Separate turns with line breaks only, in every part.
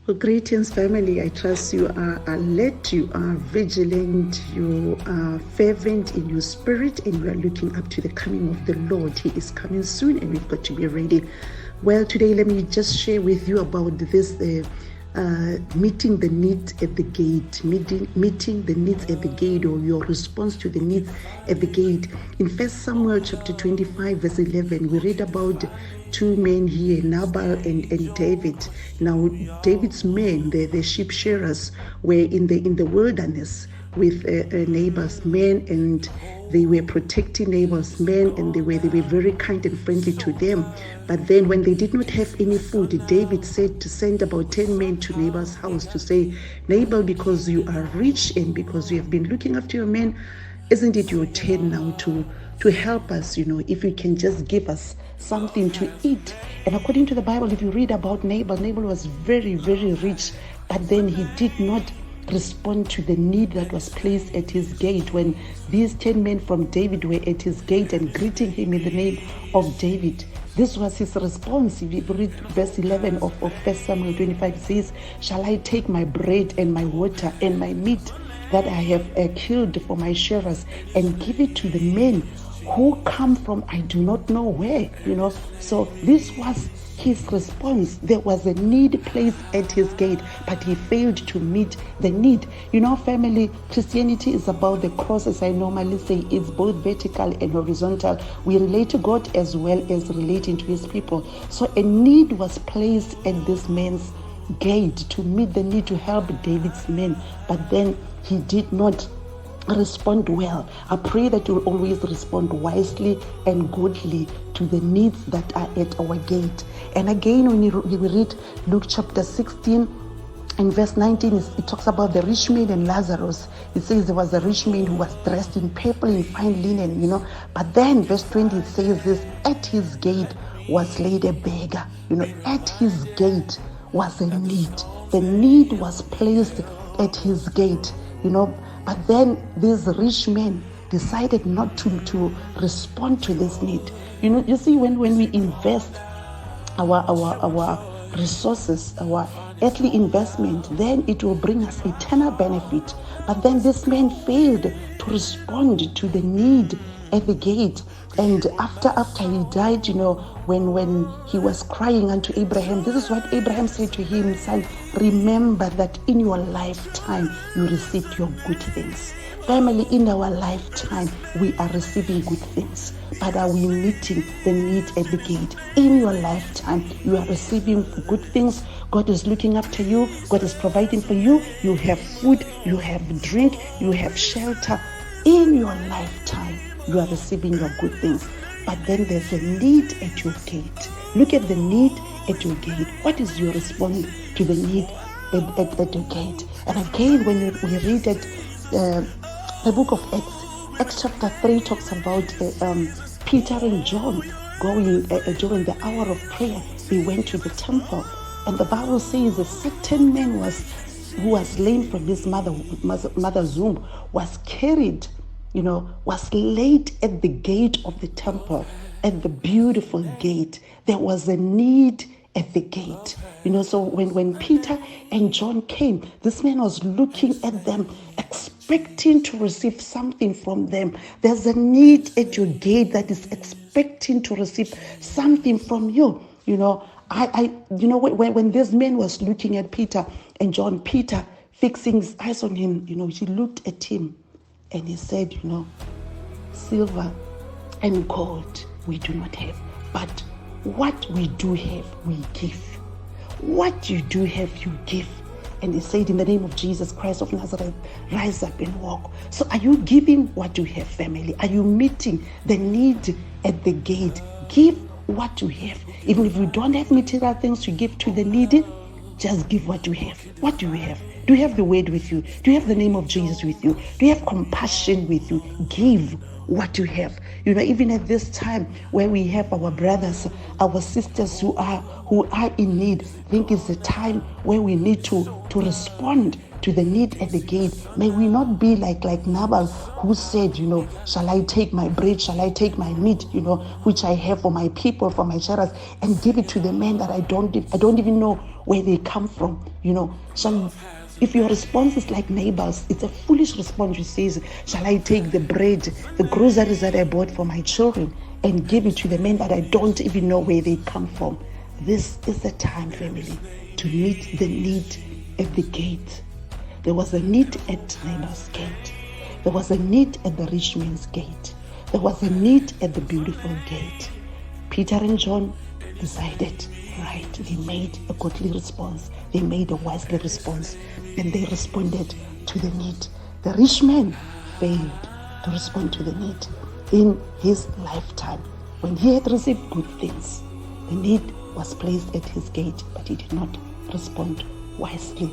Well, greetings, family. I trust you are alert, you are vigilant, you are fervent in your spirit, and you are looking up to the coming of the Lord. He is coming soon, and we've got to be ready. Well, today, let me just share with you about this meeting the needs at the gate, meeting the needs at the gate, or your response to the needs at the gate. In 1 Samuel chapter 25, verse 11, we read about two men here, Nabal and David. Now, David's men, the sheep shearers, were in the wilderness with neighbors' men, and they were protecting neighbors' men, and they were very kind and friendly to them. But then when they did not have any food, David said to send about 10 men to neighbor's house to say, "Neighbor, because you are rich and because you have been looking after your men, isn't it your turn now to help us? If you can just give us something to eat." And according to the Bible, if you read about Nabal was very, very rich, but then he did not respond to the need that was placed at his gate when these 10 men from David were at his gate and greeting him in the name of David. This was his response. If you read verse 11 of 1 Samuel 25, it says, "Shall I take my bread and my water and my meat that I have killed for my shearers and give it to the men who come from I do not know where?" So this was his response. There was a need placed at his gate, but he failed to meet the need. Family, Christianity is about the cross, as I normally say. It's both vertical and horizontal. We relate to God as well as relating to his people. So a need was placed at this man's gate to meet the need to help David's men, but then he did not respond well. I pray that you'll always respond wisely and goodly to the needs that are at our gate. And again, when we read Luke chapter 16 in verse 19, it talks about the rich man and Lazarus. It says there was a rich man who was dressed in purple and fine linen, But then verse 20, it says this, at his gate was laid a beggar. At his gate was a need. The need was placed at his gate, But then these rich men decided not to respond to this need. You see, when we invest our resources, our earthly investment, then it will bring us eternal benefit. But then this man failed to respond to the need at the gate. And after he died, when he was crying unto Abraham, this is what Abraham said to him, "Son, remember that in your lifetime you received your good things." Family, in our lifetime we are receiving good things, but are we meeting the need at the gate? In your lifetime you are receiving good things. God is looking after you. God is providing for you. You have food, you have drink, you have shelter. In your lifetime you are receiving your good things, but then there's a need at your gate. Look at the need at your gate. What is your response to the need at your gate? And again, when we read it, the book of Acts chapter 3 talks about Peter and John going during the hour of prayer. They went to the temple, and the Bible says a certain man who was lame from his mother's womb was carried, was laid at the gate of the temple, at the beautiful gate. There was a need at the gate. So when Peter and John came, this man was looking at them, expecting to receive something from them. There's a need at your gate that is expecting to receive something from you. When this man was looking at Peter and John, Peter fixing his eyes on him, he looked at him and he said, "Silver and gold we do not have, but what we do have, we give." What you do have, you give. And he said, "In the name of Jesus Christ of Nazareth, rise up and walk." So are you giving what you have, family? Are you meeting the need at the gate? Give what you have. Even if you don't have material things to give to the needy, just give what you have. What do you have? Do you have the word with you? Do you have the name of Jesus with you? Do you have compassion with you? Give what you have. Even at this time where we have our brothers, our sisters who are in need, I think it's the time where we need to respond to the need at the gate. May we not be like Nabal, who said, "Shall I take my bread? Shall I take my meat, which I have for my people, for my shearers, and give it to the men that I don't even know where they come from. So if your response is like neighbors, it's a foolish response. You say, shall I take the bread, the groceries that I bought for my children and give it to the men that I don't even know where they come from? This is the time, family, to meet the need at the gate. There was a need at neighbor's gate. There was a need at the rich man's gate. There was a need at the beautiful gate. Peter and John decided, right? They made a godly response. They made a wisely response. And they responded to the need. The rich man failed to respond to the need in his lifetime. When he had received good things, the need was placed at his gate, but he did not respond wisely.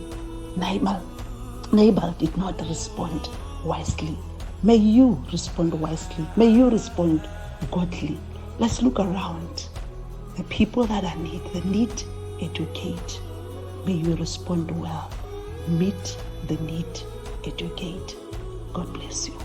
Nabal did not respond wisely. May you respond wisely. May you respond godly. Let's look around. The people that are the need educate. May you respond well. Meet the need educate. God bless you.